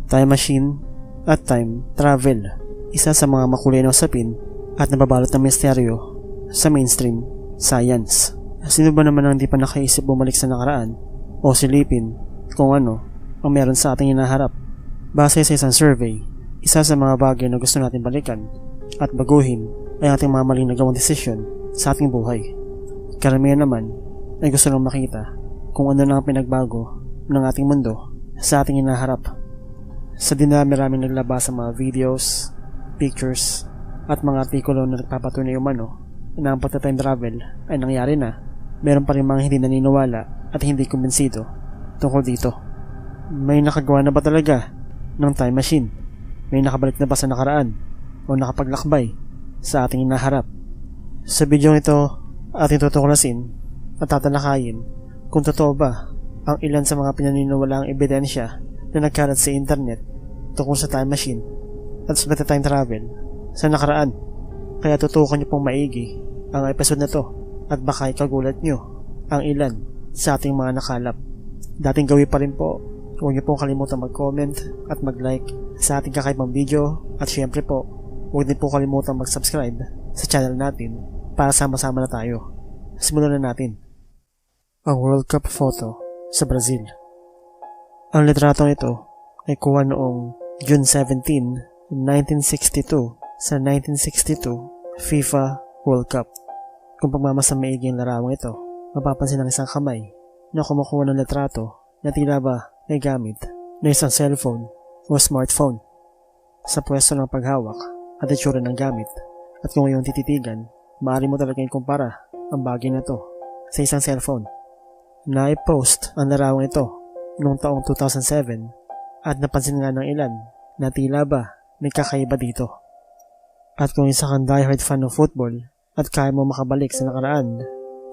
time machine at time travel. Isa sa mga makulay na usapin at nababalot ng misteryo sa mainstream science. Sino ba naman ang hindi pa nakaisip bumalik sa nakaraan o silipin kung ano ang meron sa ating hinaharap? Base sa isang survey, isa sa mga bagay na gusto natin balikan at baguhin ay ating mga maling nagawang desisyon sa ating buhay. Karamihan naman ay gusto lang makita kung ano na ang pinagbago ng ating mundo sa ating hinaharap. Sa dinami-raming naglabas sa mga videos, pictures, at mga artikulo na nagpapatunay umano na ang pagta-time travel ay nangyari na, meron pa rin mga hindi naniniwala at hindi kumbinsido tungkol dito. May nakagawa na ba talaga ng time machine? May nakabalik na ba sa nakaraan o nakapaglakbay sa ating hinaharap? Sa video ito, ating tutuklasin at tatalakayin kung totoo ba ang ilan sa mga pinaniniwalaang ebidensya na nagkalat sa internet tungkol sa time machine at sa time travel sa nakaraan. Kaya tutukan niyo pong maigi ang episode na to at baka ikagulat niyo ang ilan sa ating mga nakalap. Dating gawin pa rin po, huwag niyo pong kalimutan mag-comment at mag-like sa ating kakaibang video at syempre po, huwag din po kalimutan mag-subscribe sa channel natin para sama-sama na tayo. Simulan na natin ang World Cup photo sa Brazil. Ang litratong ito ay kuha noong June 17, 1962 sa 1962 FIFA World Cup. Kung pagmamasa maigi ang larawang ito, mapapansin ang isang kamay na kumukuha ng litrato na tila ba ay gamit na isang cellphone o smartphone. Sa pwesto ng paghawak at itsura ng gamit at kung iyong tititigan, maaari mo talaga ikumpara ang bagay na to sa isang cellphone. Na-post ang larawang ito noong taong 2007 at napansin nga ng ilan na tila ba may kakaiba dito. At kung isa kang diehard fan ng football at kaya mo makabalik sa nakaraan,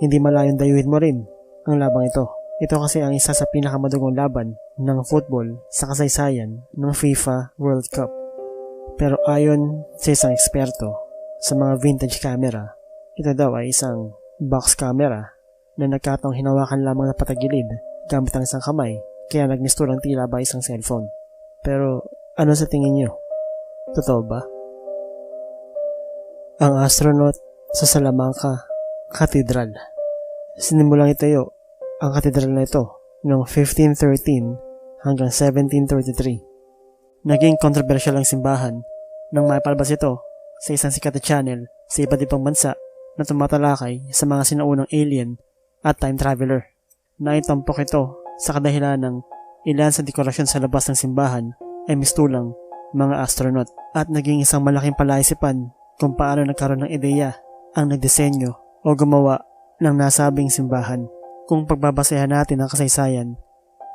hindi malayong dayuhin mo rin ang labang ito. Ito kasi ang isa sa pinakamadugong laban ng football sa kasaysayan ng FIFA World Cup. Pero ayon sa isang eksperto sa mga vintage camera, ito daw ay isang box camera na nagkataong hinawakan lamang na patagilid gamit ang isang kamay, kaya nagmisturang tila ba isang cellphone. Pero ano sa tingin niyo? Totoo ba? Ang astronaut sa Salamanca Cathedral. Sinimulang itayo ang katedral na ito noong 1513 hanggang 1733. Naging kontrobersyal ang simbahan nang maipalabas ito sa isang sikat na channel sa iba't ibang bansa na tumatalakay sa mga sinaunang alien at time traveler. Naitampok ito sa kadahilan ng ilan sa dekorasyon sa labas ng simbahan ay mistulang mga astronaut at naging isang malaking palaisipan kung paano nagkaroon ng ideya ang nagdisenyo o gumawa ng nasabing simbahan. Kung pagbabasehan natin ang kasaysayan,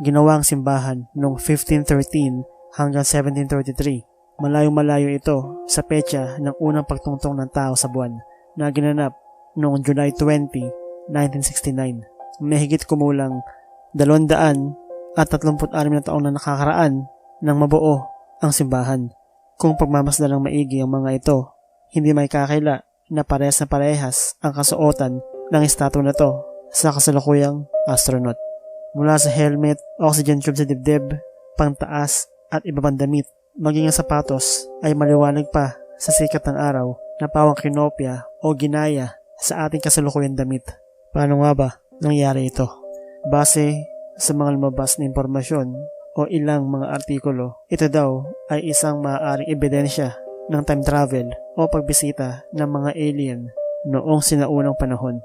ginawa ang simbahan noong 1513 hanggang 1733. Malayo-malayo ito sa petsa ng unang pagtungtong ng tao sa buwan na ginanap noong July 20, 1969. Mahigit kumulang 236 na taon na nakakaraan nang mabuo ang simbahan. Kung pagmamasdan ng maigi ang mga ito, hindi may kakila na parehas na parehas ang kasuotan ng estatwa na to sa kasalukuyang astronaut. Mula sa helmet, oxygen tube sa dibdib, pangtaas at iba pang damit, maging ang sapatos ay maliwanag pa sa sikat ng araw na pawang kinopya o ginaya sa ating kasalukuyang damit. Paano nga ba nangyari ito? Base sa mga lumabas na impormasyon o ilang mga artikulo, ito daw ay isang maaaring ebidensya ng time travel o pagbisita ng mga alien noong sinaunang panahon.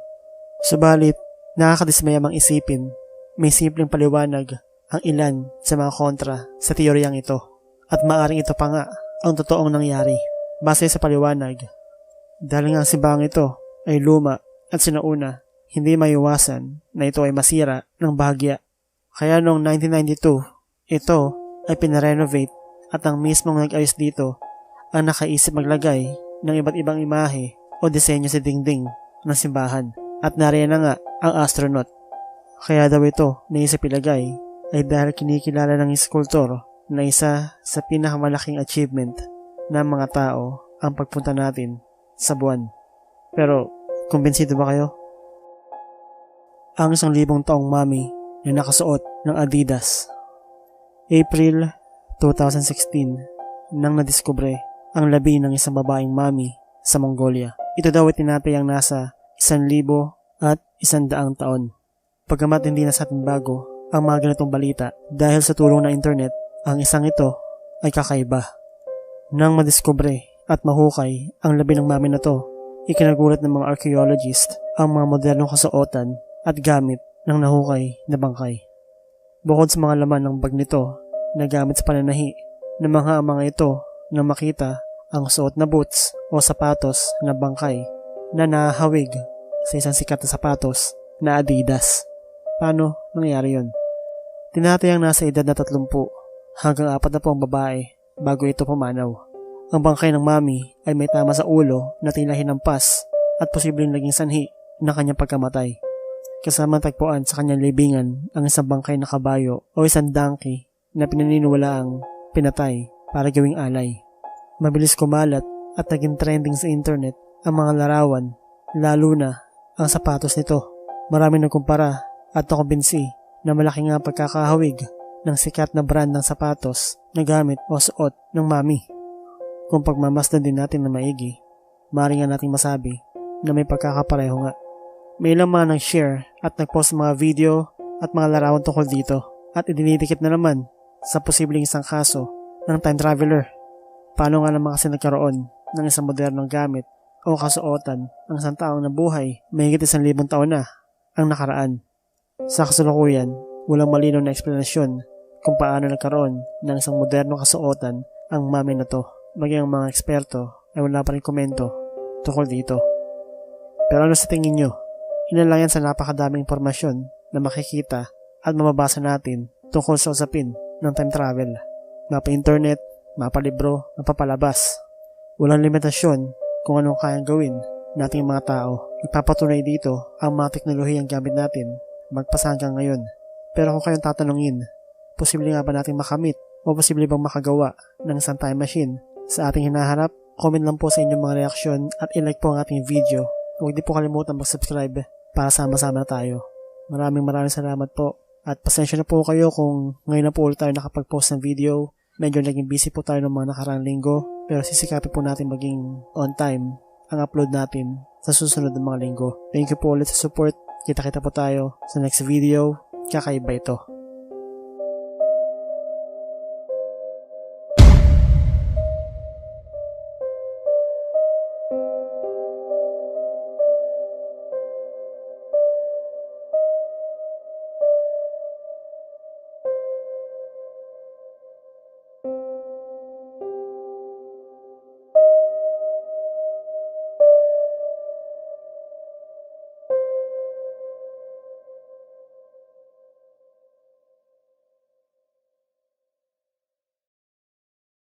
Subalit, nakakadismaya mang isipin, may simpleng paliwanag ang ilan sa mga kontra sa teoryang ito at maaaring ito pa nga ang totoong nangyari. Base sa paliwanag, dahil nga ang simbahang ito ay luma at sinauna, hindi maiwasan na ito ay masira ng bahagya. Kaya noong 1992, ito ay pinarenovate at ang mismong nag-ayos dito ang nakaisip maglagay ng iba't ibang imahe o disenyo sa dingding ng simbahan. At nariyan na nga ang astronaut. Kaya daw ito naisip ilagay ay dahil kinikilala ng skulptor na isa sa pinakamalaking achievement ng mga tao ang pagpunta natin sa buwan. Pero, kumbinsido ba kayo? Ang 1,000 taong mami na nakasuot ng Adidas. April 2016 nang nadiskubre ang labi ng isang babaeng mami sa Mongolia. Ito daw ay tinatayang nasa 1,100 taon. Pagkamat hindi na sa atin bago ang mga ganitong balita dahil sa tulong ng internet, ang isang ito ay kakaiba. Nang madiskubre at mahukay ang labi ng mami na to, ikinagulat ng mga archaeologist ang mga modernong kasuotan at gamit ng nahukay na bangkay. Bukod sa mga laman ng bag nito na gamit sa pananahi ng mga ito na makita ang suot na boots o sapatos na bangkay na nahawig sa isang sikat na sapatos na Adidas. Paano nangyari yun? Tinatayang nasa edad na 30 hanggang 40 ang babae bago ito pumanaw. Ang bangkay ng mami ay may tama sa ulo na tila hinampas at posibleng naging sanhi ng kanyang pagkamatay. Kasamang tagpuan sa kanyang libingan ang isang bangkay na kabayo o isang donkey na pinaniniwalaang pinatay para gawing alay. Mabilis kumalat at naging trending sa internet ang mga larawan, lalo na ang sapatos nito. Maraming nagkumpara at nakumbinsi na malaki nga pagkakahawig ng sikat na brand ng sapatos na gamit o suot ng mami. Kung pagmamasdan din natin na maigi, maaari nga nating masabi na may pagkakapareho nga. May ilang mga nag-share at nag-post mga video at mga larawan tungkol dito at idinidikit na naman sa posibleng isang kaso ng time traveler. Paano nga naman kasi nagkaroon ng isang modernong gamit o kasuotan ang isang taong nabuhay mahigit 1,000 taon na ang nakaraan? Sa kasalukuyan, walang malinaw na eksplanasyon kung paano nagkaroon ng isang modernong kasuotan ang mami na to. Maging ang mga eksperto ay wala pa rin komento tungkol dito. Pero ano sa tingin nyo? Ilan lang yan sa napakadaming impormasyon na makikita at mababasa natin tungkol sa usapin ng time travel. Mapa-internet, mapa-libro, mapapalabas. Walang limitasyon kung anong kayang gawin nating mga tao. Ipapatunay dito ang mga teknolohiyang gamit natin magpasa hanggang ngayon. Pero kung kayong tatanungin, posible nga ba natin makamit o posible bang makagawa ng isang time machine sa ating hinaharap? Comment lang po sa inyong mga reaksyon at i-like po ang ating video. Huwag din po kalimutan mag-subscribe para sama-sama na tayo. Maraming salamat po. At pasensya na po kayo kung ngayon na po ulit tayo nakapag-post ng video. Medyo naging busy po tayo ng mga nakaraang linggo. Pero sisikapin po natin maging on time ang upload natin sa susunod ng mga linggo. Thank you po ulit sa support. Kita-kita po tayo sa next video. Kakaiba ito.